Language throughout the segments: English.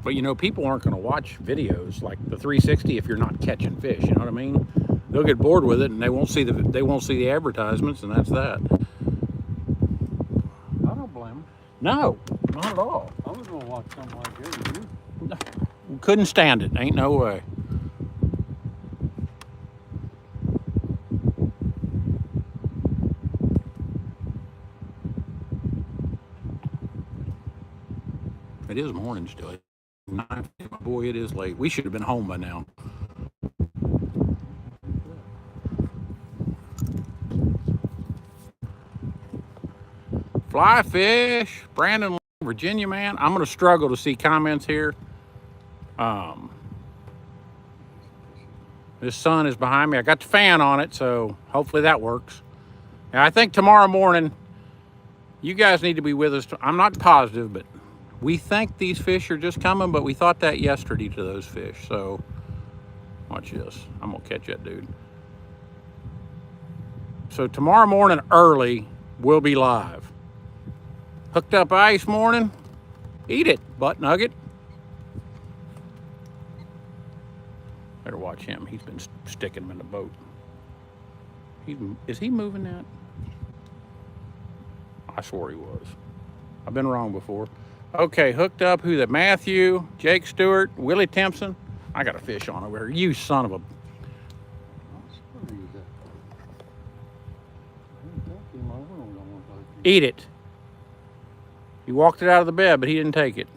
But you know, people aren't going to watch videos like the 360 if you're not catching fish. You know what I mean? They'll get bored with it, and they won't see the advertisements, and that's that. I don't blame them. No, not at all. I was gonna watch something like this. Couldn't stand it. Ain't no way. It is morning still. 9, boy, it is late. We should have been home by now. Fly fish, Brandon, Virginia man. I'm gonna struggle to see comments here. This sun is behind me. I got the fan on it, so hopefully that works. And I think tomorrow morning, you guys need to be with us. I'm not positive, but we think these fish are just coming, but we thought that yesterday to those fish. So watch this. I'm gonna catch that dude. So tomorrow morning early, we'll be live. Hooked up ice morning. Eat it, butt nugget. Better watch him. He's been sticking him in the boat. Is he moving that? I swore he was. I've been wrong before. Okay, hooked up. Who that? Matthew, Jake Stewart, Willie Timpson. I got a fish on over here. You son of a. Eat it. He walked it out of the bed, but he didn't take it.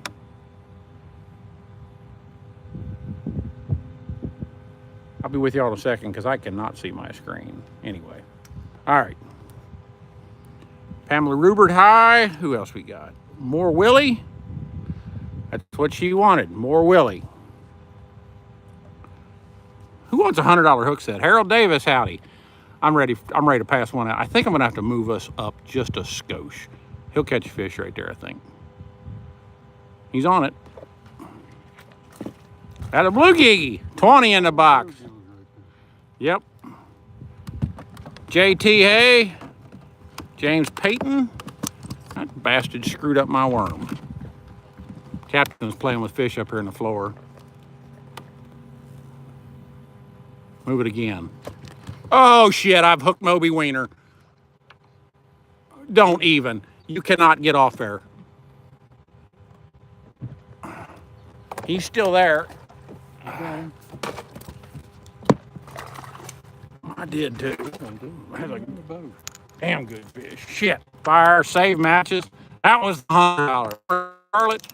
I'll be with y'all in a second because I cannot see my screen. Anyway. All right. Pamela Rubert, hi. Who else we got? More Willie. That's what she wanted. More Willie. Who wants a $100 hook set? Harold Davis, howdy. I'm ready to pass one out. I think I'm gonna have to move us up just a skosh. He'll catch a fish right there, I think. He's on it. At a blue giggy. 20 in the box. Yep. JT Hay. James Payton. That bastard screwed up my worm. Captain's playing with fish up here on the floor. Move it again. Oh shit, I've hooked Moby Wiener. Don't even. You cannot get off there. He's still there. I did too. That's a damn good fish. Shit. Fire, save matches. That was $100. Charlotte,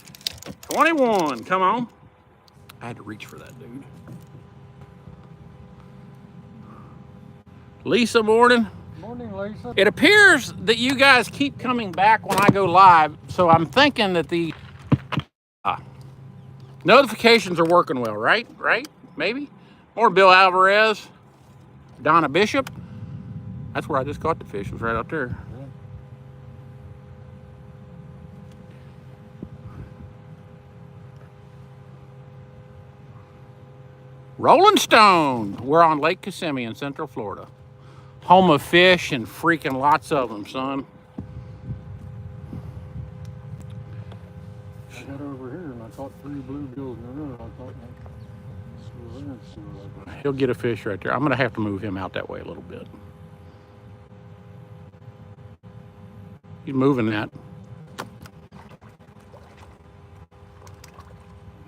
21. Come on. I had to reach for that dude. Lisa, morning. Morning, Lisa. It appears that you guys keep coming back when I go live, so I'm thinking that the notifications are working well, right? Right? Maybe? More Bill Alvarez, Donna Bishop. That's where I just caught the fish, was right out there. Yeah. Rolling Stone. We're on Lake Kissimmee in Central Florida. Home of fish and freaking lots of them, son. I got over here and I caught 3 bluegills in a row. I thought he'll get a fish right there. I'm gonna have to move him out that way a little bit. He's moving that.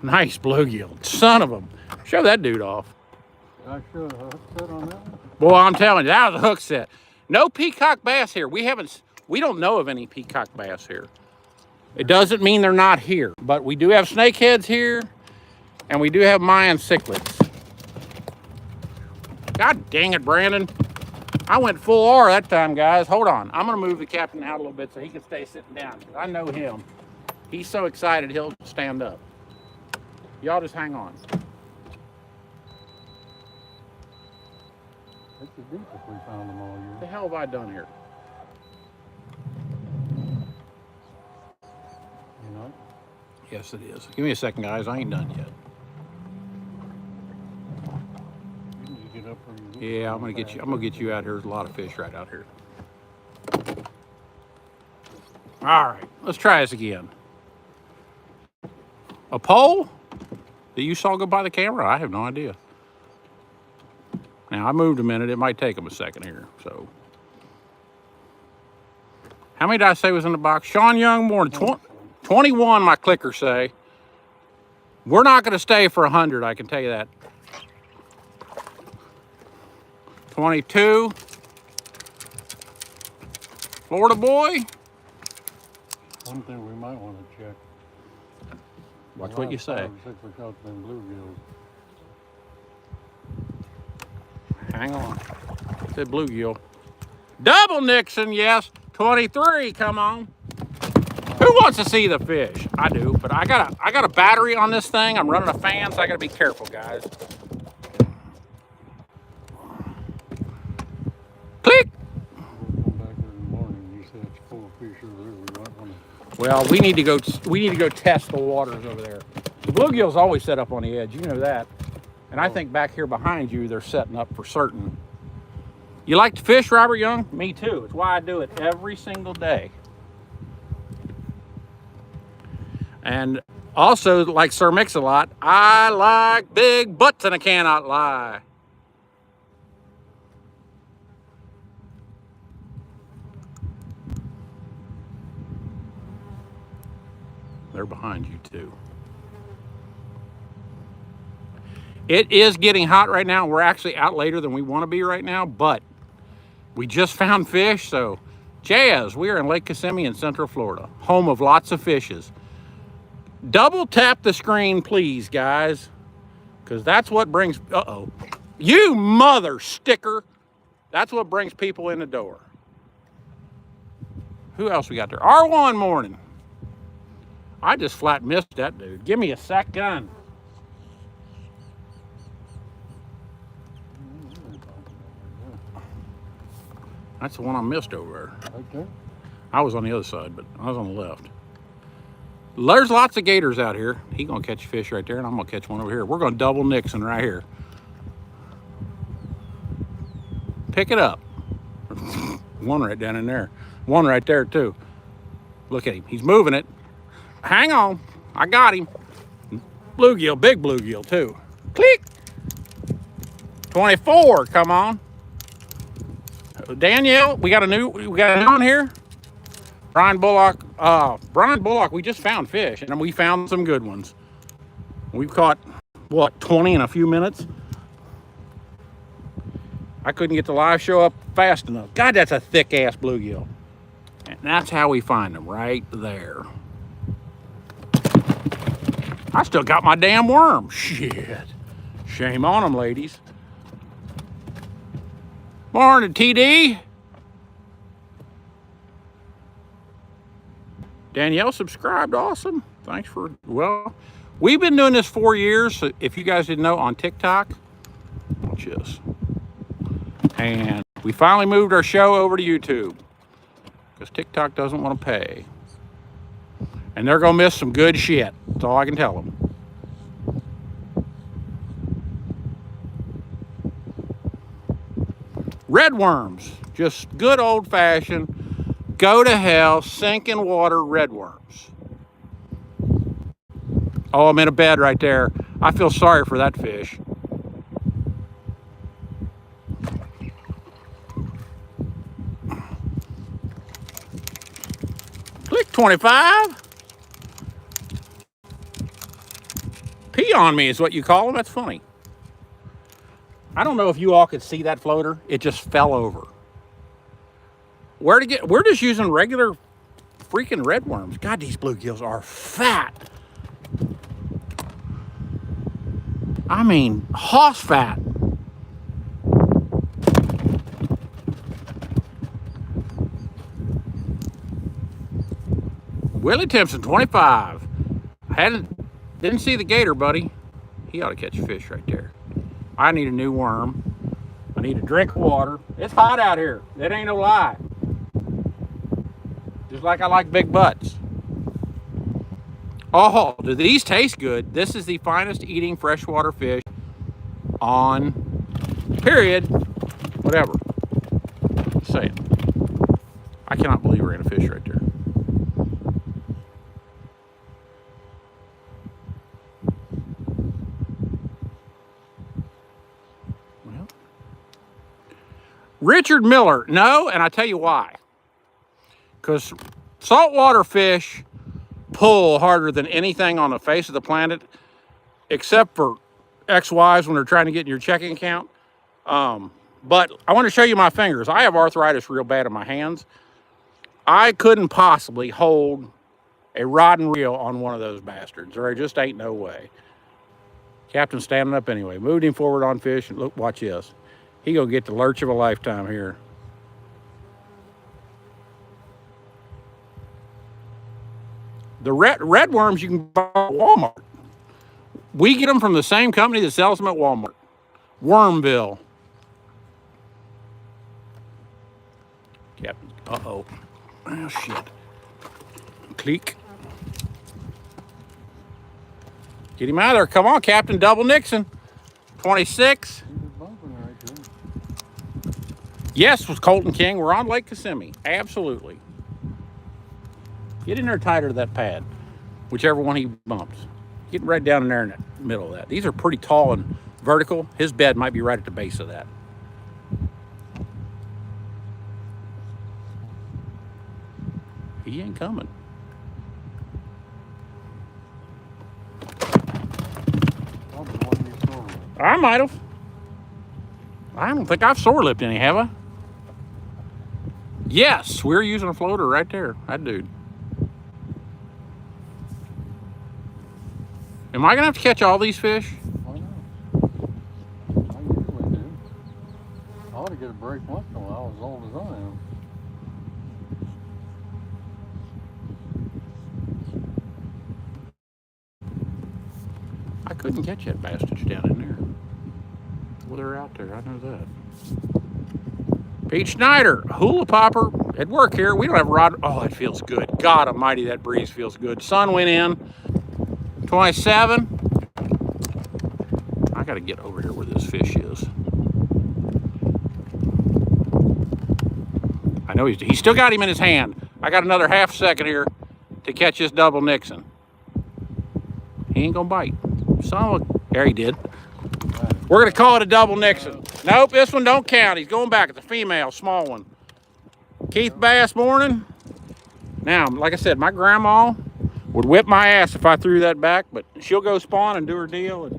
Nice bluegill. Son of a. Show that dude off. I should have hook set on that one. Boy, I'm telling you, that was a hook set. No peacock bass here. We don't know of any peacock bass here. It doesn't mean they're not here, but we do have snakeheads here, and we do have Mayan cichlids. God dang it, Brandon. I went full R that time, guys. Hold on. I'm going to move the captain out a little bit so he can stay sitting down. I know him. He's so excited he'll stand up. Y'all just hang on. It's a deep if we found them all year. What the hell have I done here? You know? Yes, it is. Give me a second, guys. I ain't done yet. You need to get up where you Yeah, I'm gonna get you out here. There's a lot of fish right out here. All right, let's try this again. A pole? that you saw go by the camera? I have no idea. Now, I moved a minute. It might take them a second here. So, how many did I say was in the box? Sean Young, more than 21, my clickers say. We're not going to stay for 100, I can tell you that. 22. Florida boy. One thing we might want to check. Watch what you say. 5 or 6 we caught them bluegills. Hang on. Said bluegill. Double Nixon, yes. 23, come on. Who wants to see the fish? I do, but I got a battery on this thing. I'm running a fan, so I gotta be careful, guys. Click. We'll come back there in the morning. You said it's full of fish over there. We might want to. Well, we need to go test the waters over there. The bluegills always set up on the edge, you know that. And I think back here behind you, they're setting up for certain. You like to fish, Robert Young? Me too. It's why I do it every single day. And also, like Sir Mix-a-Lot, I like big butts and I cannot lie. They're behind you too. It is getting hot right now. We're actually out later than we want to be right now, but we just found fish. So, Jazz, we are in Lake Kissimmee in Central Florida, home of lots of fishes. Double tap the screen, please, guys, because that's what brings, you mother sticker. That's what brings people in the door. Who else we got there? R1 morning. I just flat missed that dude. Give me a sack gun. That's the one I missed over there. Okay. I was on the other side, but I was on the left. There's lots of gators out here. He's gonna catch a fish right there, and I'm gonna catch one over here. We're gonna double Nixon right here. Pick it up. One right down in there. One right there too. Look at him. He's moving it. Hang on. I got him. Bluegill, big bluegill too. Click. 24. Come on. Danielle, we got a new one here. Brian Bullock, we just found fish, and we found some good ones. We've caught, what, 20 in a few minutes? I couldn't get the live show up fast enough. God, that's a thick-ass bluegill. And that's how we find them, right there. I still got my damn worm. Shit. Shame on them, ladies. Morning, TD. Danielle subscribed. Awesome. Thanks for, well, we've been doing this 4 years. So if you guys didn't know, on TikTok. Watch this. And we finally moved our show over to YouTube because TikTok doesn't want to pay. And they're going to miss some good shit. That's all I can tell them. Red worms, just good old-fashioned, go to hell, sink in water red worms. Oh, I'm in a bed right there. I feel sorry for that fish. Click 25. Pee on me is what you call them. That's funny. I don't know if you all could see that floater. It just fell over. We're just using regular freaking red worms. God, these bluegills are fat. I mean, hoss fat. Willie Timpson, 25. Didn't see the gator, buddy. He ought to catch a fish right there. I need a new worm. I need a drink of water. It's hot out here. That ain't no lie. Just like I like big butts. Oh, do these taste good? This is the finest eating freshwater fish on, period, whatever. Just saying. I cannot believe we're in a fish right there. Richard Miller, no, and I tell you why. Because saltwater fish pull harder than anything on the face of the planet, except for ex-wives when they're trying to get in your checking account. But I want to show you my fingers. I have arthritis real bad in my hands. I couldn't possibly hold a rod and reel on one of those bastards. There just ain't no way. Captain's standing up anyway. Moved him forward on fish, and look, watch this. He gonna get the lurch of a lifetime here. The red worms you can buy at Walmart. We get them from the same company that sells them at Walmart. Wormville. Captain, uh-oh. Oh, shit. Click. Get him out of there. Come on, Captain. Double Nixon. 26. Yes, was Colton King. We're on Lake Kissimmee. Absolutely. Get in there tighter to that pad, whichever one he bumps. Get right down in there in the middle of that. These are pretty tall and vertical. His bed might be right at the base of that. He ain't coming. I might have. I don't think I've sore lipped any, have I? Yes, we're using a floater right there. That dude. Am I gonna have to catch all these fish? Why not? I usually do. I ought to get a break once in a while, as old as I am. I couldn't catch that bastard down in there. Well, they're out there. I know that. Pete Schneider, hula popper at work here. We don't have a rod. Oh, it feels good. God almighty, that breeze feels good. Sun went in. 27. I got to get over here where this fish is. I know he's still got him in his hand. I got another half second here to catch this double Nixon. He ain't gonna bite. Son of a, there he did. We're gonna call it a double Nixon. Nope, this one don't count. He's going back. It's a female, small one. Keith Bass morning. Now, like I said, my grandma would whip my ass if I threw that back, but she'll go spawn and do her deal. And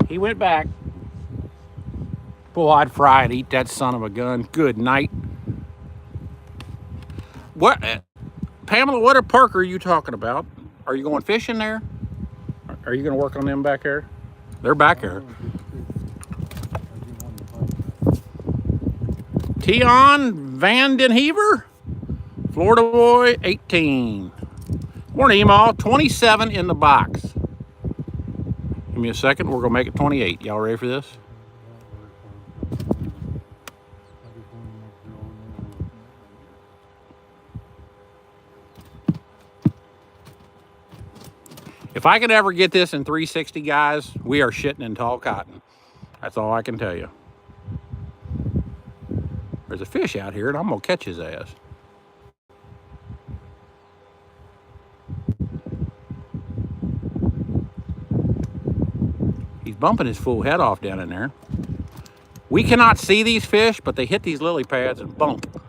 he went back. Boy, I'd fry and eat that son of a gun. Good night. What, Pamela, what park are you talking about? Are you going fishing there? Are you going to work on them back there? They're back there. Tion Van Den Heaver, Florida boy, 18. Morning, Email, 27 in the box. Give me a second. We're going to make it 28. Y'all ready for this? If I could ever get this in 360, guys, we are shitting in tall cotton. That's all I can tell you. There's a fish out here, and I'm going to catch his ass. He's bumping his full head off down in there. We cannot see these fish, but they hit these lily pads and bump.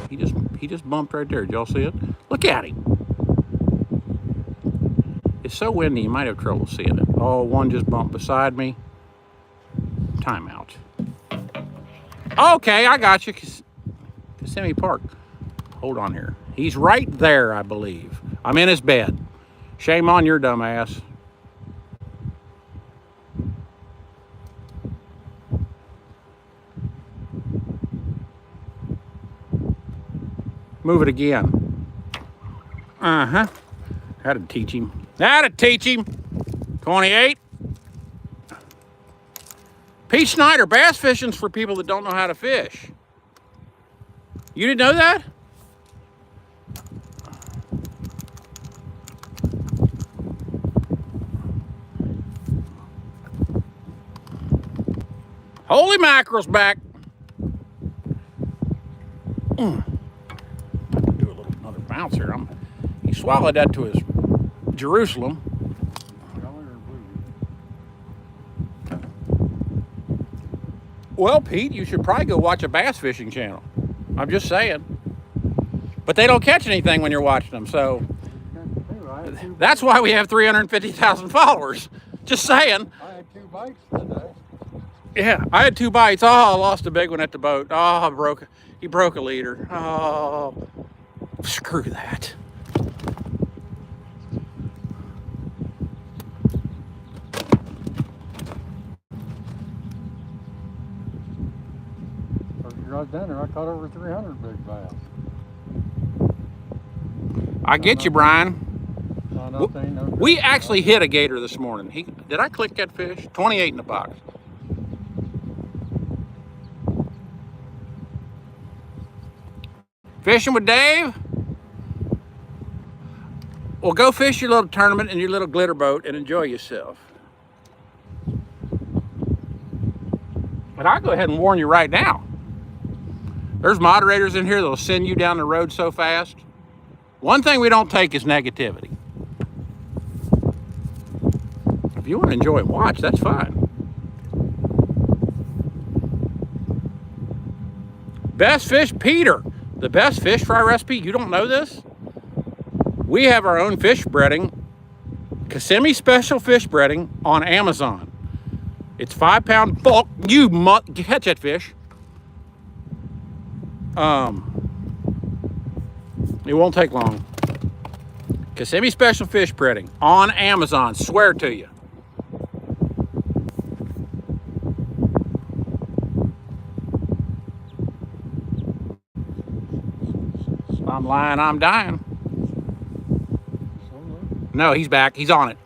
He just bumped right there. Did y'all see it? Look at him. It's so windy, you might have trouble seeing it. Oh, one just bumped beside me. Timeout. Okay, I got you. Kissimmee Park. Hold on here. He's right there, I believe. I'm in his bed. Shame on your dumb ass. Move it again. Uh-huh. That'd teach him. That'd teach him. 28. Pete Schneider, bass fishing's for people that don't know how to fish. You didn't know that? Holy mackerel's back. Do another bounce here. swallowed that to his Jerusalem. Well, Pete, you should probably go watch a bass fishing channel. I'm just saying. But they don't catch anything when you're watching them, so that's why we have 350,000 followers. Just saying. I had 2 bites today. Yeah, I had 2 bites. Oh, I lost a big one at the boat. Oh, he broke a leader. Oh, screw that. Right down there, I caught over 300 big bass. I get you, Brian. No We actually hit a gator this morning. Did I click that fish? 28 in the box. Fishing with Dave? Well, go fish your little tournament in your little glitter boat and enjoy yourself. But I'll go ahead and warn you right now. There's moderators in here that'll send you down the road so fast. One thing we don't take is negativity. If you want to enjoy and watch, that's fine. Best fish, Peter. The best fish fry recipe. You don't know this? We have our own fish breading, Kissimmee Special fish breading on Amazon. It's 5-pound bulk. You catch that fish. It won't take long. Kissimmee Special fish breading on Amazon. Swear to you. If I'm lying, I'm dying. No, he's back. He's on it.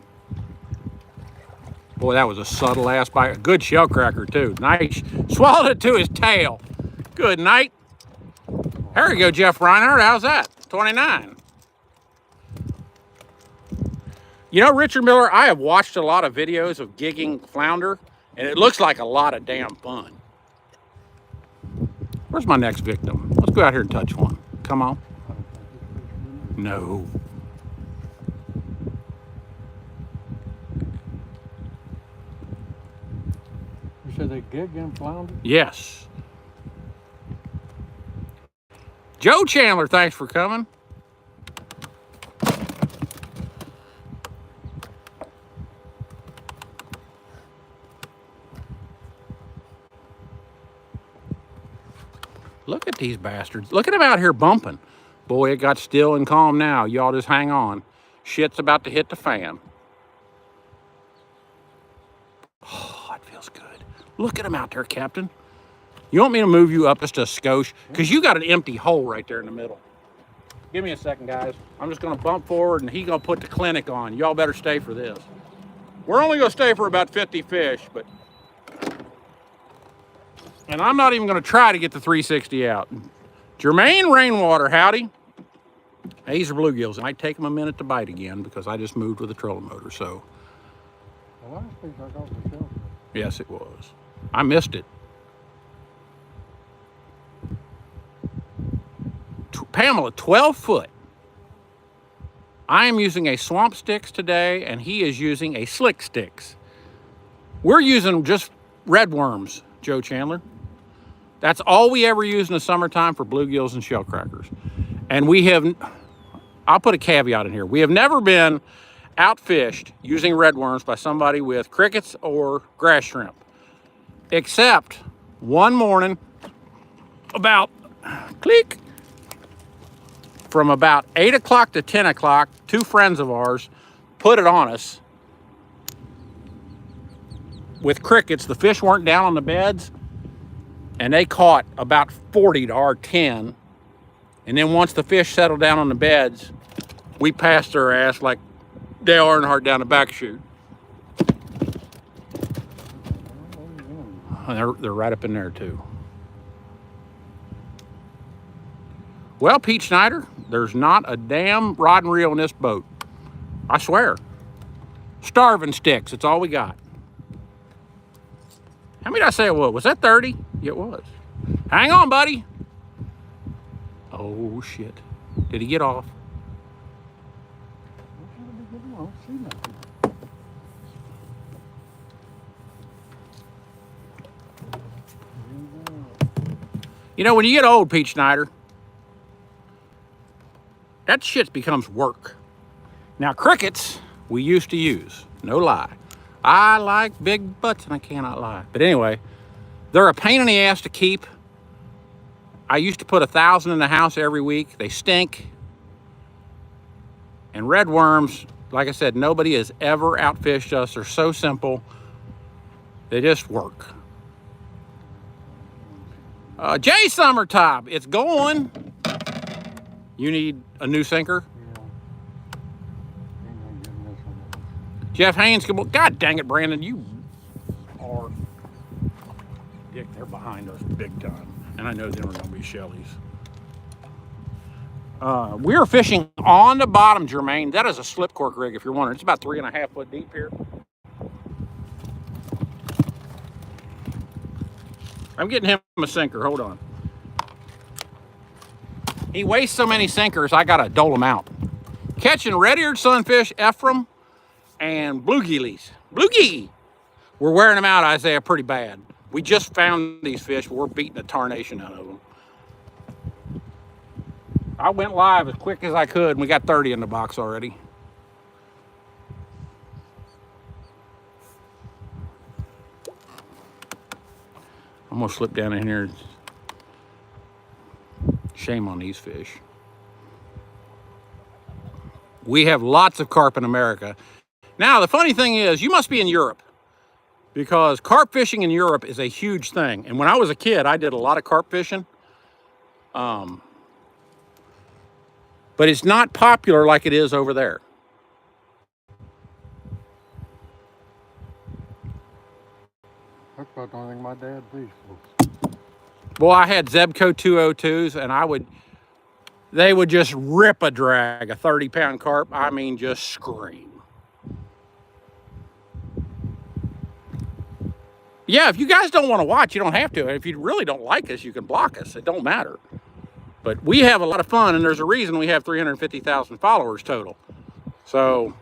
Boy, that was a subtle ass bite. Good shell cracker, too. Nice. Swallowed it to his tail. Good night. There you go, Jeff Reinhardt. How's that? 29. You know, Richard Miller, I have watched a lot of videos of gigging flounder, and it looks like a lot of damn fun. Where's my next victim? Let's go out here and touch one. Come on. No. You said they gig in flounder? Yes. Joe Chandler, thanks for coming. Look at these bastards. Look at them out here bumping. Boy, it got still and calm now. Y'all just hang on. Shit's about to hit the fan. Oh, it feels good. Look at them out there, Captain. You want me to move you up just a skosh? Because you got an empty hole right there in the middle. Give me a second, guys. I'm just going to bump forward, and he's going to put the clinic on. Y'all better stay for this. We're only going to stay for about 50 fish, but... And I'm not even going to try to get the 360 out. Jermaine Rainwater, howdy. These are bluegills. It might take them a minute to bite again because I just moved with a trolling motor, so... The last piece I got was shell. Yes, it was. I missed it. Pamela, 12 foot. I am using a Swamp Sticks today, and he is using a Slick Sticks. We're using just red worms, Joe Chandler. That's all we ever use in the summertime for bluegills and shell crackers. And we have, I'll put a caveat in here. We have never been outfished using red worms by somebody with crickets or grass shrimp. Except one morning, about, click, from about 8 o'clock to 10 o'clock, 2 friends of ours put it on us with crickets. The fish weren't down on the beds, and they caught about 40 to our 10. And then once the fish settled down on the beds, we passed their ass like Dale Earnhardt down the back chute. They're right up in there too. Well, Pete Schneider, there's not a damn rod and reel in this boat. I swear. Starving sticks, it's all we got. How many did I say it was? Was that 30? Yeah, it was. Hang on, buddy. Oh, shit. Did he get off? I don't see nothing. You know, when you get old, Pete Schneider, that shit becomes work. Now, crickets we used to use, no lie. I like big butts and I cannot lie. But anyway, they're a pain in the ass to keep. I used to put 1,000 in the house every week. They stink. And red worms, like I said, nobody has ever outfished us. They're so simple. They just work. Jay Summertop, it's going. You need a new sinker? Yeah. Ain't no getting this one. Jeff Haynes, God dang it, Brandon, you are. Dick, they're behind us big time. And I know they were going to be Shelley's. We're fishing on the bottom, Jermaine. That is a slip cork rig, if you're wondering. It's about 3.5 foot deep here. I'm getting him a sinker. Hold on. He wastes so many sinkers, I got to dole him out. Catching red-eared sunfish, Ephraim, and bluegillies. Bluegie! We're wearing them out, Isaiah, pretty bad. We just found these fish. We're beating the tarnation out of them. I went live as quick as I could, and we got 30 in the box already. I'm gonna slip down in here. Shame on these fish. We have lots of carp in America. Now, the funny thing is, you must be in Europe, because carp fishing in Europe is a huge thing. And when I was a kid, I did a lot of carp fishing. But it's not popular like it is over there. That's about the only thing my dad fished. Well, I had Zebco 202s, and they would just rip a drag, a 30-pound carp. I mean, just scream. Yeah, if you guys don't want to watch, you don't have to. If you really don't like us, you can block us. It don't matter. But we have a lot of fun, and there's a reason we have 350,000 followers total. So,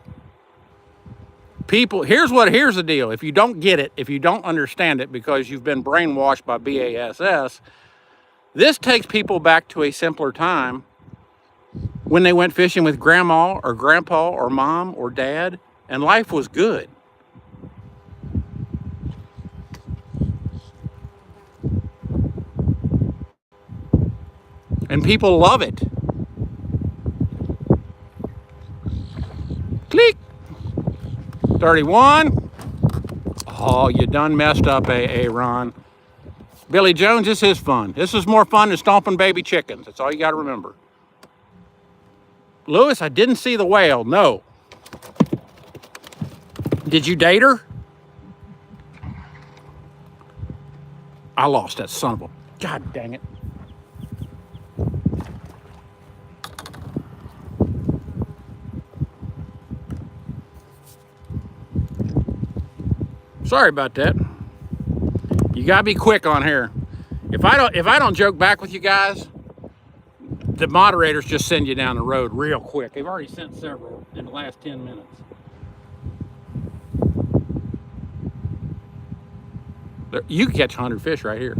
people, here's the deal. If you don't get it, if you don't understand it because you've been brainwashed by BASS, this takes people back to a simpler time when they went fishing with grandma or grandpa or mom or dad, and life was good. And people love it. Click. 31. Oh, you done messed up, Ron. Billy Jones, this is fun. This is more fun than stomping baby chickens. That's all you got to remember. Lewis, I didn't see the whale. No. Did you date her? I lost that son of a... God dang it. Sorry about that. You gotta be quick on here. If I don't joke back with you guys, the moderators just send you down the road real quick. They've already sent several in the last 10 minutes. You can catch 100 fish right here.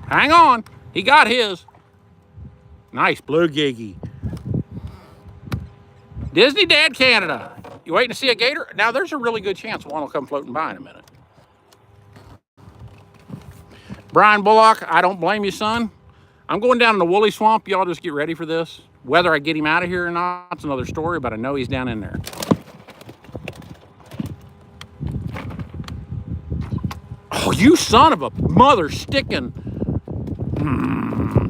Hang on, he got his. Nice blue giggy. Disney Dad Canada. You waiting to see a gator? Now there's a really good chance one will come floating by in a minute. Brian Bullock, I don't blame you, son. I'm going down in the woolly swamp. Y'all just get ready for this. Whether I get him out of here or not, it's another story, but I know he's down in there. Oh, you son of a mother sticking.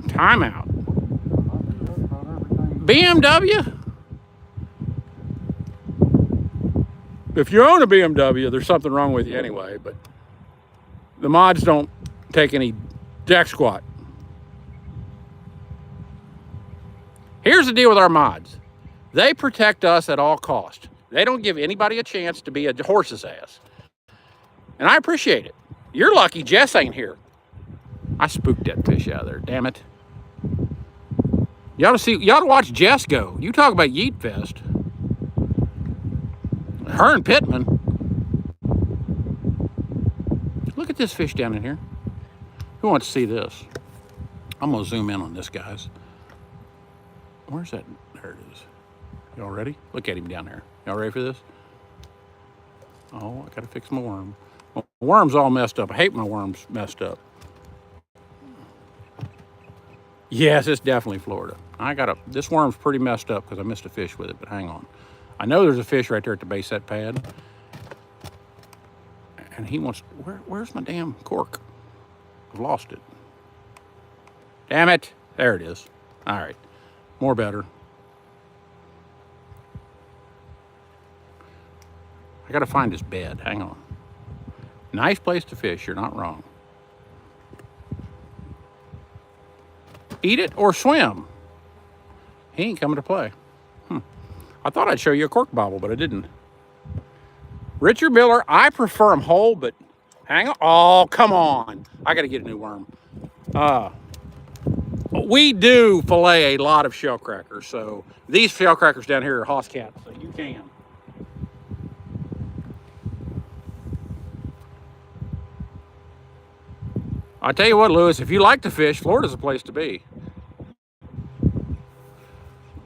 Timeout. BMW? If you own a BMW, there's something wrong with you anyway, but the mods don't take any jack squat. Here's the deal with our mods. They protect us at all costs. They don't give anybody a chance to be a horse's ass. And I appreciate it. You're lucky Jess ain't here. I spooked that fish out of there, damn it. You ought to watch Jess go. You talk about Yeet Fest. Her and Pittman. Look at this fish down in here. Who wants to see this? I'm gonna zoom in on this, guys. Where's that? There it is. Y'all ready? Look at him down there. Y'all ready for this? Oh, I gotta fix my worm. My worm's all messed up. I hate my worms messed up. Yes, it's definitely Florida. This worm's pretty messed up because I missed a fish with it, but hang on. I know there's a fish right there at the base of that pad. And he wants, where's my damn cork? I've lost it. Damn it. There it is. All right. More better. I got to find his bed. Hang on. Nice place to fish. You're not wrong. Eat it or swim. He ain't coming to play. I thought I'd show you a cork bobble, but I didn't. Richard Miller, I prefer them whole, but hang on. Oh, come on. I got to get a new worm. We do fillet a lot of shell crackers, so these shell crackers down here are Hoss cats, so you can. I tell you what, Lewis, if you like to fish, Florida's a place to be.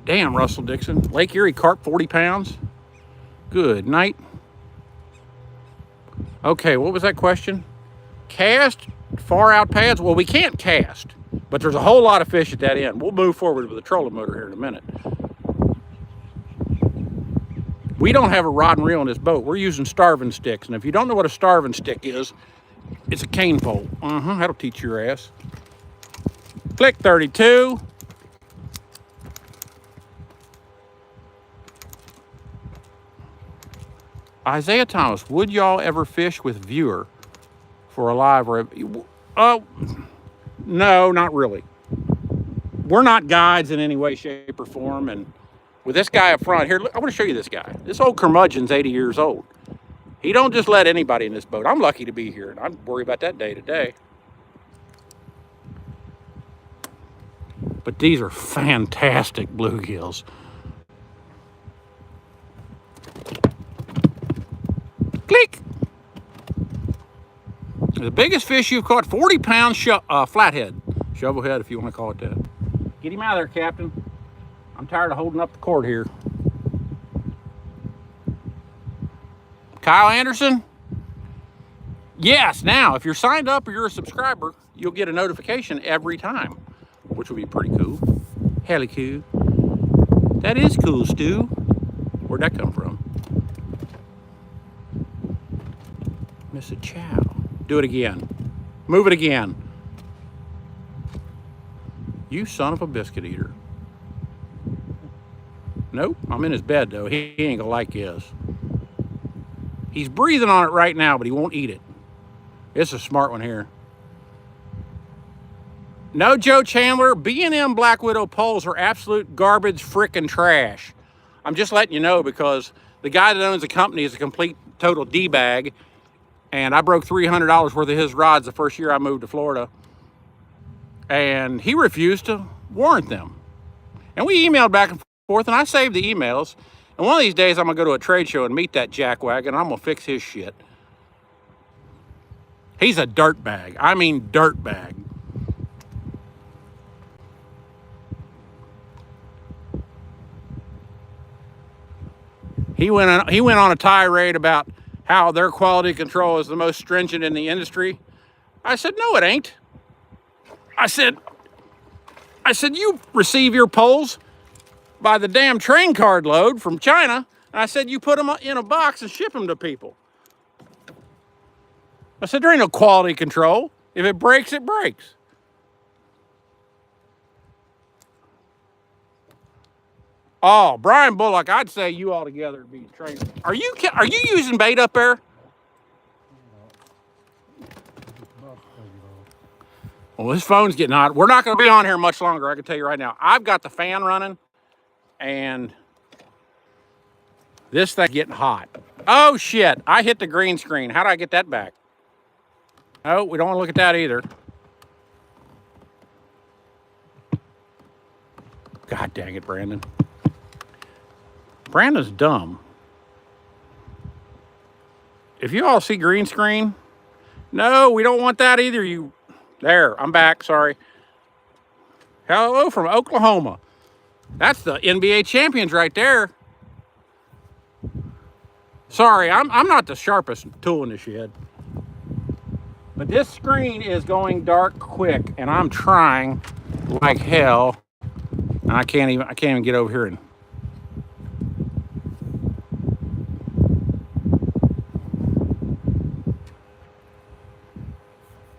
Damn, Russell Dixon. Lake Erie carp, 40 pounds. Good night. Okay, what was that question? Cast, far out pads? Well, we can't cast, but there's a whole lot of fish at that end. We'll move forward with the trolling motor here in a minute. We don't have a rod and reel in this boat. We're using starving sticks, and if you don't know what a starving stick is, it's a cane pole. That'll teach your ass. Click 32. Isaiah Thomas, would y'all ever fish with viewer for a live or no, not really. We're not guides in any way, shape, or form. And with this guy up front here, I want to show you this guy. This old curmudgeon's 80 years old. He don't just let anybody in this boat. I'm lucky to be here, and I worry about that day to day. But these are fantastic bluegills. Click. The biggest fish you've caught, 40 pound flathead. Shovelhead, if you want to call it that. Get him out of there, Captain. I'm tired of holding up the cord here. Kyle Anderson? Yes, now, if you're signed up or you're a subscriber, you'll get a notification every time, which will be pretty cool. Hella cool. That is cool, Stu. Where'd that come from? Miss a chow. Do it again. Move it again. You son of a biscuit eater. Nope, I'm in his bed though. He ain't gonna like this. He's breathing on it right now, but he won't eat it. It's a smart one here. No, Joe Chandler, B&M Black Widow poles are absolute garbage frickin' trash. I'm just letting you know because the guy that owns the company is a complete total D-bag. And I broke $300 worth of his rods the first year I moved to Florida. And he refused to warrant them. And we emailed back and forth, and I saved the emails. And one of these days, I'm going to go to a trade show and meet that jackwagon, and I'm going to fix his shit. He's a dirtbag. I mean dirtbag. He went on a tirade about how their quality control is the most stringent in the industry. I said, no, it ain't. I said, you receive your poles by the damn train card load from China. And I said, you put them in a box and ship them to people. I said, there ain't no quality control. If it breaks, it breaks. Oh, Brian Bullock, I'd say you altogether would be trained. Are you using bait up there? Well, this phone's getting hot. We're not going to be on here much longer, I can tell you right now. I've got the fan running, and this thing's getting hot. Oh, shit. I hit the green screen. How do I get that back? Oh, we don't want to look at that either. God dang it, Brandon. Brandon's dumb. If you all see green screen, no, we don't want that either. You, there, I'm back, sorry. Hello from Oklahoma. That's the NBA champions right there. Sorry, I'm not the sharpest tool in the shed. But this screen is going dark quick, and I'm trying like hell. And I can't even get over here and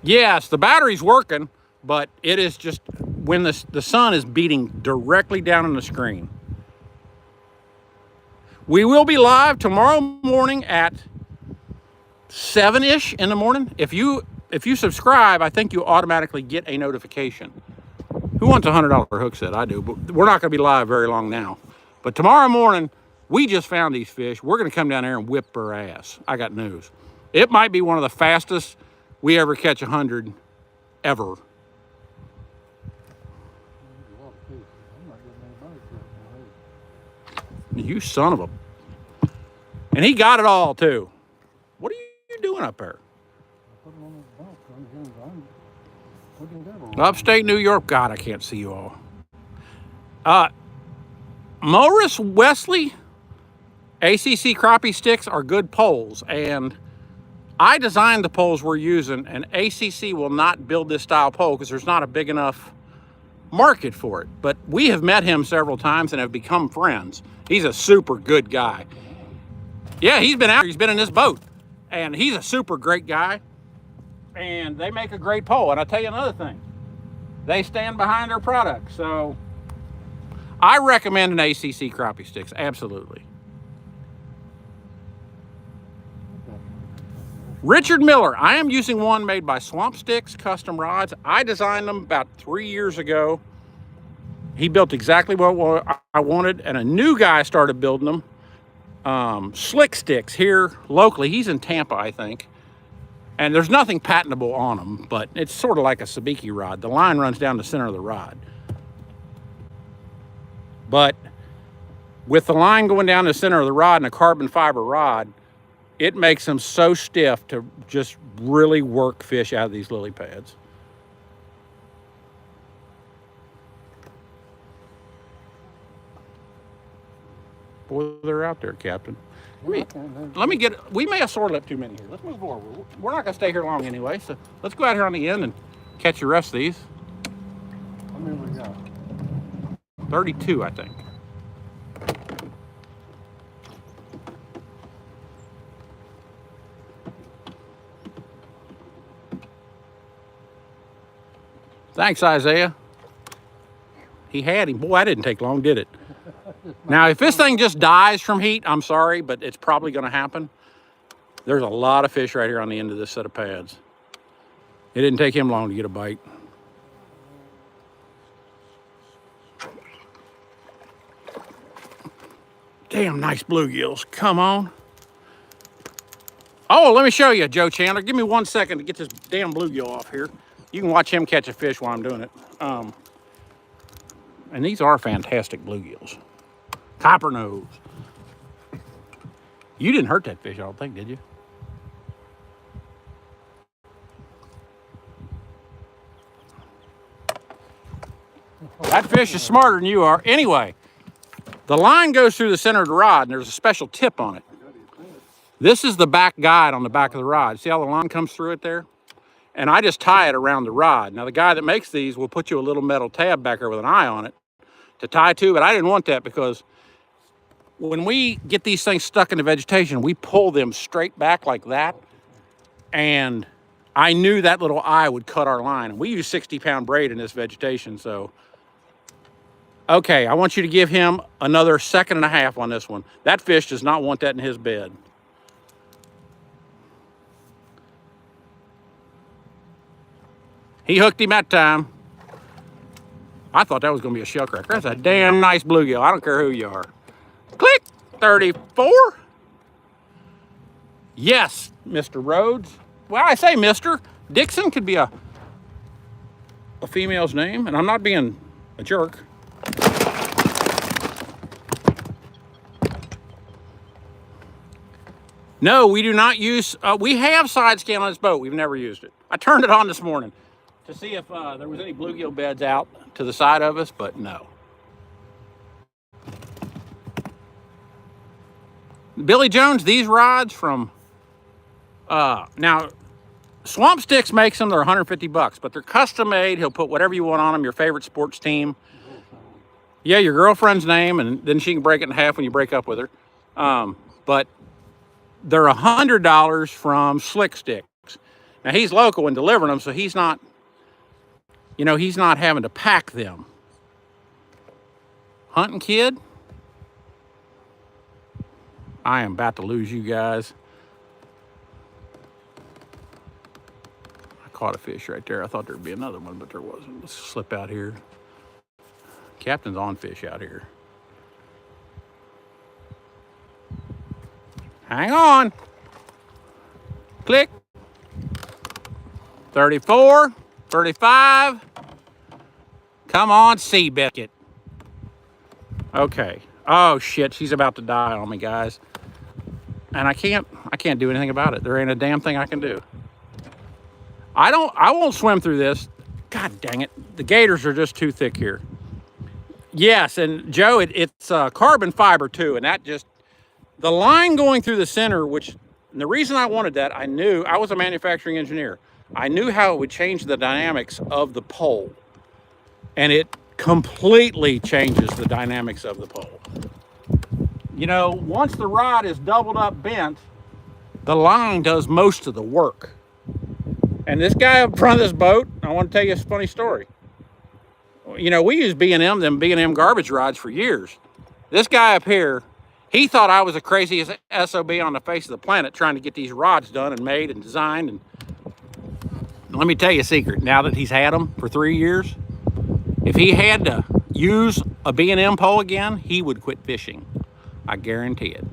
yes, the battery's working, but it is just when the sun is beating directly down on the screen. We will be live tomorrow morning at 7-ish in the morning. If you subscribe, I think you automatically get a notification. Who wants a $100 hook set? I do, but we're not going to be live very long now. But tomorrow morning, we just found these fish. We're going to come down there and whip her ass. I got news. It might be one of the fastest we ever catch 100 ever. You son of a... And he got it all, too. What are you doing up there? Upstate New York. God, I can't see you all. Morris Wesley ACC crappie sticks are good poles, and I designed the poles we're using, and ACC will not build this style pole because there's not a big enough market for it. But we have met him several times and have become friends. He's a super good guy. Yeah, he's been out. He's been in this boat, and he's a super great guy. And they make a great pole. And I'll tell you another thing. They stand behind their product. So I recommend an ACC crappie sticks. Absolutely. Richard Miller. I am using one made by Swamp Sticks Custom Rods. I designed them about 3 years ago. He built exactly what I wanted. And a new guy started building them. Slick Sticks here locally. He's in Tampa, I think. And there's nothing patentable on them, but it's sort of like a sabiki rod. The line runs down the center of the rod. But with the line going down the center of the rod and a carbon fiber rod, it makes them so stiff to just really work fish out of these lily pads. Boy, they're out there, Captain. Let me get, we may have sorted up too many here. Let's move forward. We're not going to stay here long anyway, so let's go out here on the end and catch the rest of these. How many we got? 32, I think. Thanks, Isaiah. He had him. Boy, that didn't take long, did it? Now, if this thing just dies from heat, I'm sorry, but it's probably going to happen. There's a lot of fish right here on the end of this set of pads. It didn't take him long to get a bite. Damn nice bluegills. Come on. Oh, let me show you, Joe Chandler. Give me 1 second to get this damn bluegill off here. You can watch him catch a fish while I'm doing it. And these are fantastic bluegills. Copper nose. You didn't hurt that fish, I don't think, did you? That fish is smarter than you are. Anyway, the line goes through the center of the rod, and there's a special tip on it. This is the back guide on the back of the rod. See how the line comes through it there? And I just tie it around the rod. Now, the guy that makes these will put you a little metal tab back there with an eye on it to tie to, but I didn't want that because when we get these things stuck in the vegetation, we pull them straight back like that. And I knew that little eye would cut our line. And we use 60-pound braid in this vegetation, so. Okay, I want you to give him another 1.5 seconds on this one. That fish does not want that in his bed. He hooked him that time. I thought that was going to be a shell cracker. That's a damn nice bluegill. I don't care who you are. Click. 34. Yes, Mr. Rhodes. Well, I say Mr. Dixon could be a female's name, and I'm not being a jerk. No, we do not use, we have side scan on this boat. We've never used it. I turned it on this morning to see if there was any bluegill beds out to the side of us, but no. Billy Jones, these rods from, now, Swamp Sticks makes them, they're 150 bucks, but they're custom made. He'll put whatever you want on them, your favorite sports team. Yeah, your girlfriend's name, and then she can break it in half when you break up with her. But they're $100 from Slick Sticks. Now, he's local and delivering them, so he's not, he's not having to pack them. Hunting Kid? I am about to lose you guys. I caught a fish right there. I thought there'd be another one, but there wasn't. Let's slip out here. Captain's on fish out here. Hang on. Click. 34, 35. Come on, sea biscuit. Okay. Oh shit, she's about to die on me, guys. And I can't do anything about it. There ain't a damn thing I can do. I won't swim through this. God dang it. The gators are just too thick here. Yes, and Joe, it's carbon fiber too, and that just, the line going through the center, which, and the reason I wanted that, I was a manufacturing engineer. I knew how it would change the dynamics of the pole. And it completely changes the dynamics of the pole. Once the rod is doubled up bent, the line does most of the work. And this guy up front of this boat, I want to tell you a funny story. We use them B&M garbage rods for years. This guy up here, he thought I was the craziest SOB on the face of the planet trying to get these rods done and made and designed. And let me tell you a secret. Now that he's had them for 3 years, if he had to use a B&M pole again, he would quit fishing. I guarantee it.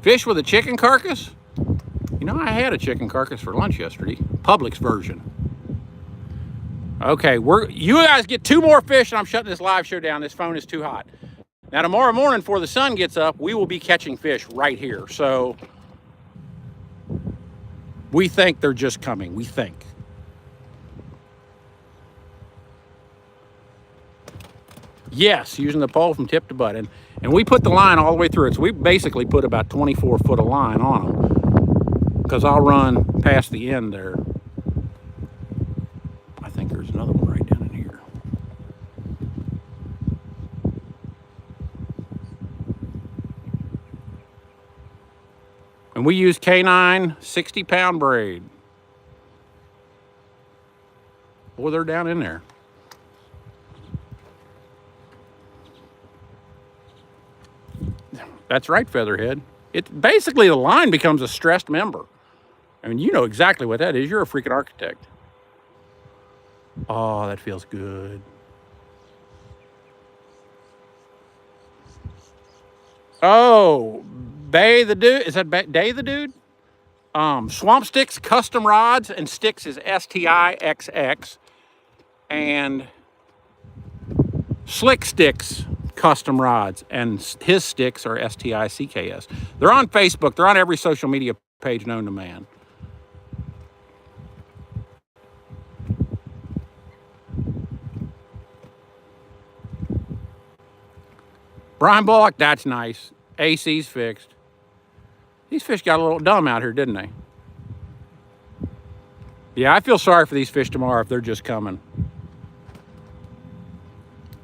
Fish with a chicken carcass? I had a chicken carcass for lunch yesterday. Publix version. Okay, you guys get 2 more fish and I'm shutting this live show down. This phone is too hot. Now tomorrow morning before the sun gets up, we will be catching fish right here. So we think they're just coming. We think. Yes, using the pole from tip to butt. And we put the line all the way through it. So we basically put about 24 foot of line on them. Because I'll run past the end there. I think there's another one right down in here. And we use K9 60-pound braid. Boy, they're down in there. That's right, Featherhead. Basically, the line becomes a stressed member. I mean, you know exactly what that is. You're a freaking architect. Oh, that feels good. Oh, Bay the Dude. Is that Day the Dude? Swamp Sticks custom rods, and Sticks is STIXX. And Slick Sticks custom rods, and his sticks are STICKS. They're on Facebook. They're on every social media page known to man. Brian Bullock, that's nice. AC's fixed. These fish got a little dumb out here, didn't they? Yeah, I feel sorry for these fish tomorrow if they're just coming.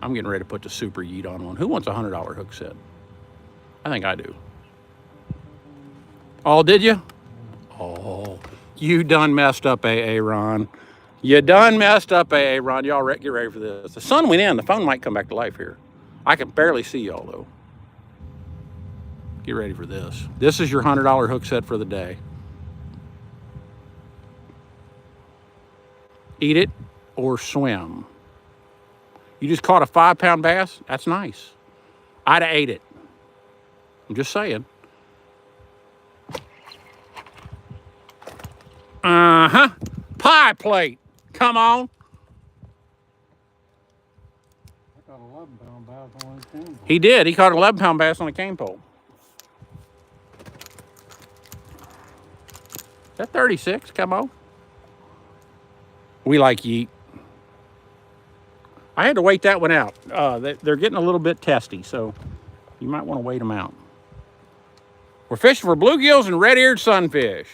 I'm getting ready to put the super yeet on one. Who wants a $100 hook set? I think I do. Oh, did you? Oh, you done messed up, AA Ron. You done messed up, AA Ron. Y'all get ready for this. The sun went in. The phone might come back to life here. I can barely see y'all, though. Get ready for this. This is your $100 hook set for the day. Eat it or swim. You just caught a 5-pound bass? That's nice. I'd have ate it. I'm just saying. Uh-huh. Pie plate. Come on. Got 11-pound bass on his cane pole. He did. He caught an 11-pound bass on a cane pole. Is that 36? Come on. We like yeet. I had to wait that one out. They're getting a little bit testy, so you might want to wait them out. We're fishing for bluegills and red-eared sunfish.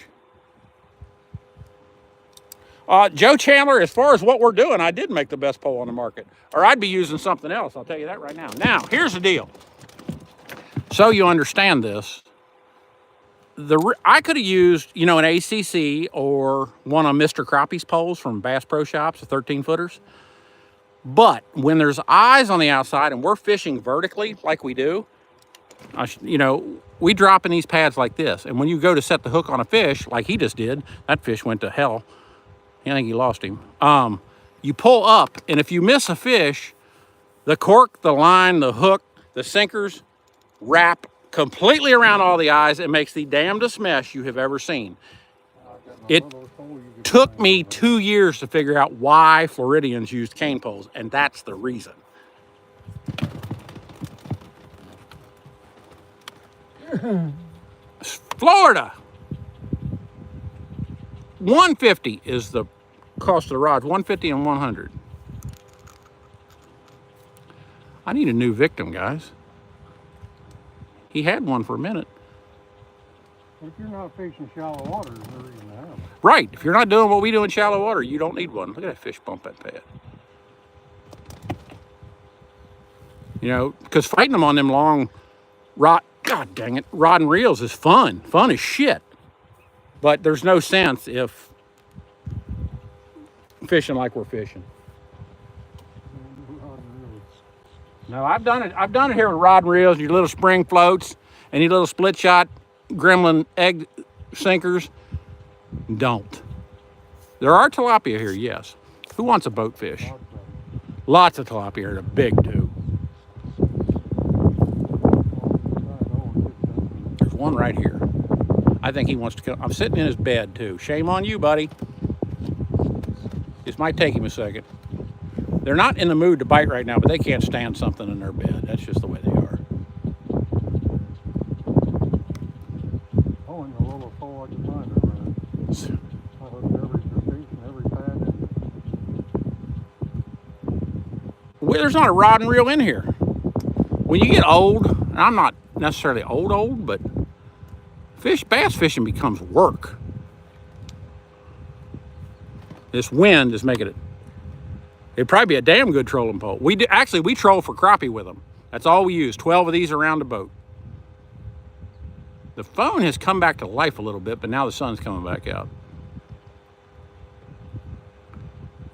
Joe Chandler, as far as what we're doing, I did make the best pole on the market. Or I'd be using something else. I'll tell you that right now. Now, here's the deal. So you understand this. I could have used, you know, an ACC or one of Mr. Crappie's poles from Bass Pro Shops, the 13-footers. But when there's eyes on the outside and we're fishing vertically like we do, you know, we drop in these pads like this. And when you go to set the hook on a fish, like he just did, that fish went to hell. I think he lost him. You pull up, and if you miss a fish, the cork, the line, the hook, the sinkers wrap completely around all the eyes. It makes the damnedest mess you have ever seen. It took me 2 years to figure out why Floridians used cane poles, and that's the reason. Florida. $150 is the cost of the rods. $150 and $100. I need a new victim, guys. He had one for a minute. If you're not fishing shallow water, there's no reason to have them. Right. If you're not doing what we do in shallow water, you don't need one. Look at that fish bump that pad. You know, because fighting them on them long rod, God dang it, rod and reels is fun. Fun as shit. But there's no sense if fishing like we're fishing. No, I've done it. I've done it here with rod and reels, your little spring floats, and your little split shot gremlin egg sinkers. Don't. There are tilapia here, yes. Who wants a boat fish? Lots of tilapia here. They're big too. There's one right here. I think he wants to come. I'm sitting in his bed too. Shame on you, buddy. This might take him a second. They're not in the mood to bite right now, but they can't stand something in their bed. That's just the way they are. Oh, and a little pole I can find around. I hooked every fish and every pad in. Well, there's not a rod and reel in here. When you get old, and I'm not necessarily old, but bass fishing becomes work. This wind is making it. It'd probably be a damn good trolling pole. We troll for crappie with them. That's all we use. 12 of these around the boat. The phone has come back to life a little bit, but now the sun's coming back out.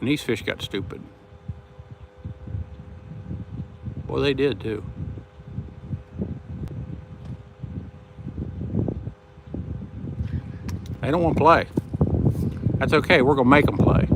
And these fish got stupid. Well, they did too. They don't want to play. That's okay. We're going to make them play.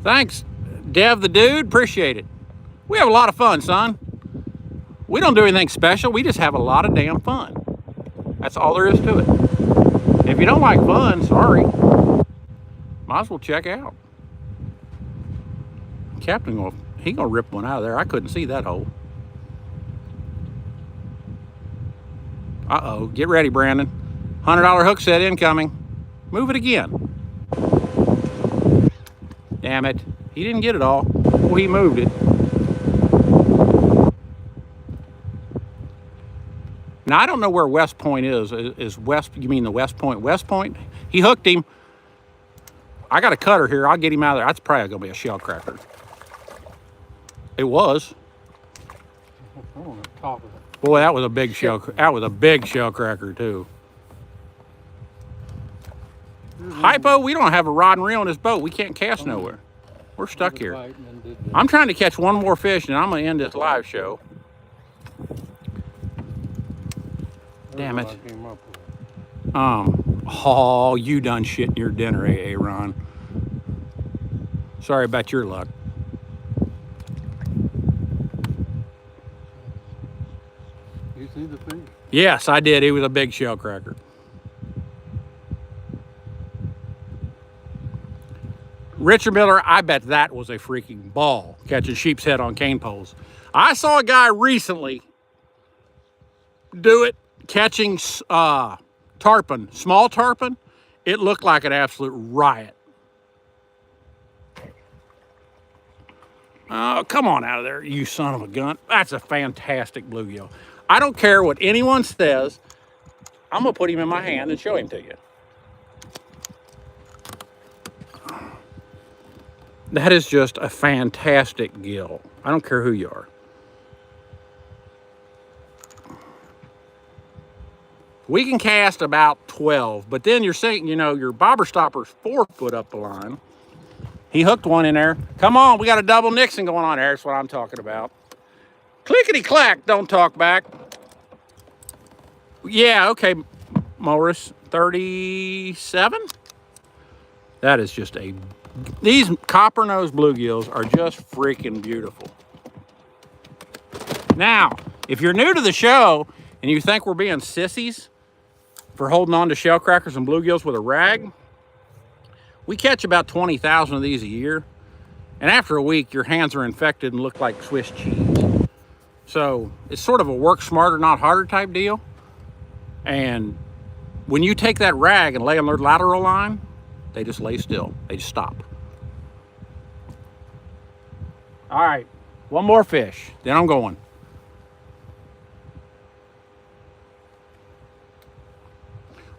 Thanks, Dev the dude. Appreciate it. We have a lot of fun, son. We don't do anything special. We just have a lot of damn fun. That's all there is to it. If you don't like fun, sorry. Might as well check out. Captain, he gonna rip one out of there. I couldn't see that hole. Uh-oh. Get ready, Brandon. $100 hook set incoming. Move it again. Damn it. He didn't get it all. Well, he moved it. Now, I don't know where West Point is. Is West, you mean the West Point? West Point? He hooked him. I got a cutter here. I'll get him out of there. That's probably going to be a shell cracker. It was. On the top of it. Boy, that was a big shell. That was a big shell cracker, too. Hypo, we don't have a rod and reel in this boat. We can't cast nowhere. We're stuck here. I'm trying to catch one more fish, and I'm going to end this live show. Damn it. Oh, you done shit in your dinner, AA Ron. Sorry about your luck. see the fish? Yes, I did. He was a big shell cracker. Richard Miller, I bet that was a freaking ball, catching sheep's head on cane poles. I saw a guy recently do it, catching tarpon, small tarpon. It looked like an absolute riot. Oh, come on out of there, you son of a gun. That's a fantastic bluegill. I don't care what anyone says. I'm going to put him in my hand and show him to you. That is just a fantastic gill. I don't care who you are. We can cast about 12, but then you're saying, you know, your bobber stopper's 4 foot up the line. He hooked one in there. Come on, we got a double Nixon going on there. That's what I'm talking about. Clickety clack, don't talk back. Yeah, okay, Morris, 37? That is just a, these copper-nosed bluegills are just freaking beautiful. Now, if you're new to the show and you think we're being sissies for holding on to shell crackers and bluegills with a rag, we catch about 20,000 of these a year. And after a week, your hands are infected and look like Swiss cheese. So it's sort of a work smarter, not harder type deal. And when you take that rag and lay on their lateral line, they just lay still. They just stop. All right, one more fish, then I'm going.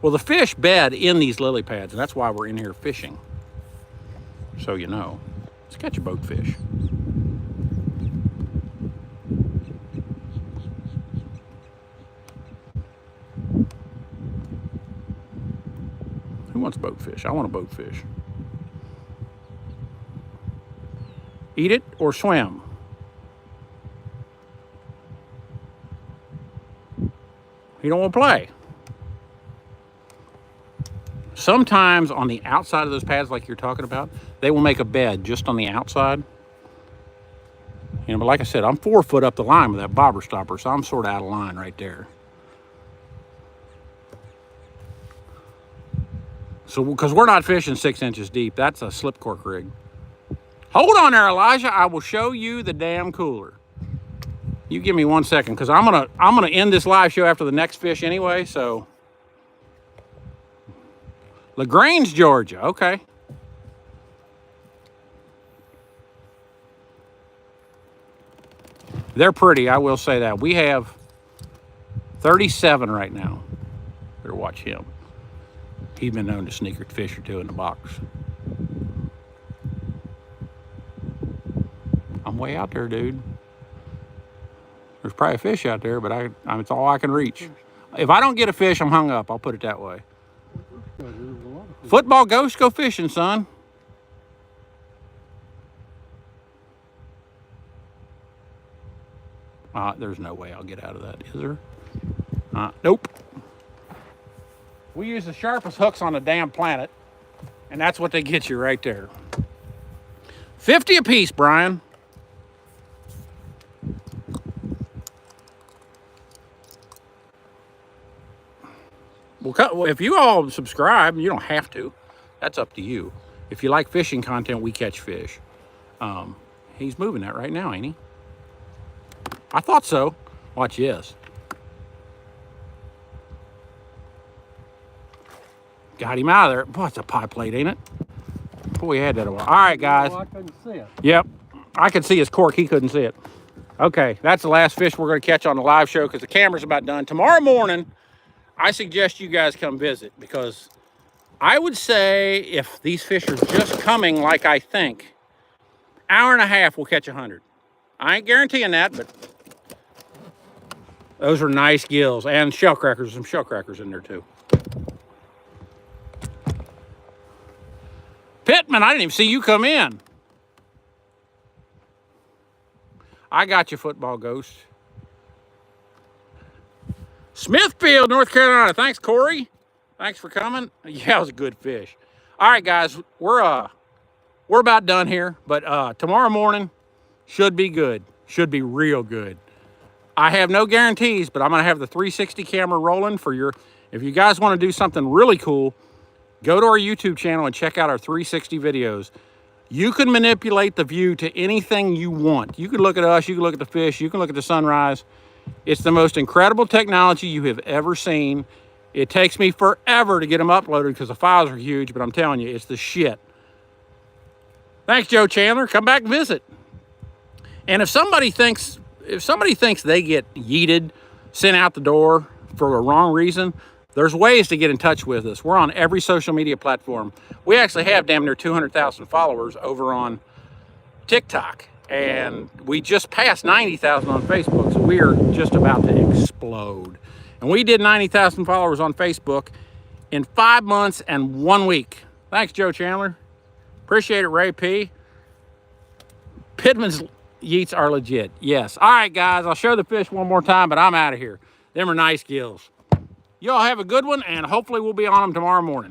Well, the fish bed in these lily pads, and that's why we're in here fishing. So you know. Let's catch a boatfish. Who wants boatfish? I want a boatfish. Eat it or swim? You don't want to play. Sometimes on the outside of those pads, like you're talking about, they will make a bed just on the outside. You know, but like I said, I'm 4 foot up the line with that bobber stopper, so I'm sort of out of line right there. So, because we're not fishing 6 inches deep, that's a slip cork rig. Hold on there, Elijah. I will show you the damn cooler. You give me 1 second, because I'm gonna end this live show after the next fish anyway. So, LaGrange, Georgia. Okay. They're pretty, I will say that. We have 37 right now. Better watch him. He's been known to sneak a fish or two in the box. I'm way out there, dude. There's probably a fish out there, but it's all I can reach. If I don't get a fish, I'm hung up. I'll put it that way. Football ghost, go fishing, son. There's no way I'll get out of that, is there? Nope. We use the sharpest hooks on the damn planet, and that's what they get you right there. 50 apiece, Brian. Well, if you all subscribe, you don't have to. That's up to you. If you like fishing content, we catch fish. He's moving that right now, ain't he? I thought so. Watch this. Got him out of there. Boy, it's a pie plate, ain't it? Boy, we had that a while. All right, guys. Oh, I couldn't see it. Yep. I could see his cork. He couldn't see it. Okay, that's the last fish we're going to catch on the live show because the camera's about done. Tomorrow morning, I suggest you guys come visit because I would say if these fish are just coming like I think, hour and a half we'll catch 100. I ain't guaranteeing that, but those are nice gills and shell crackers. Some shell crackers in there too. Pittman, I didn't even see you come in. I got you, football ghost. Smithfield, North Carolina. Thanks, Corey. Thanks for coming. Yeah, it was a good fish. All right, guys, we're about done here, but tomorrow morning should be good. Should be real good. I have no guarantees, but I'm going to have the 360 camera rolling for your, if you guys want to do something really cool, go to our YouTube channel and check out our 360 videos. You can manipulate the view to anything you want. You can look at us, you can look at the fish, you can look at the sunrise. It's the most incredible technology you have ever seen. It takes me forever to get them uploaded because the files are huge, but I'm telling you, it's the shit. Thanks, Joe Chandler. Come back and visit. And if somebody thinks they get yeeted, sent out the door for a wrong reason, there's ways to get in touch with us. We're on every social media platform. We actually have damn near 200,000 followers over on TikTok. And we just passed 90,000 on Facebook, so we are just about to explode. And we did 90,000 followers on Facebook in 5 months and 1 week. Thanks, Joe Chandler. Appreciate it, Ray P. Pittman's yeets are legit. Yes. All right, guys, I'll show the fish one more time, but I'm out of here. Them are nice gills. Y'all have a good one, and hopefully we'll be on them tomorrow morning.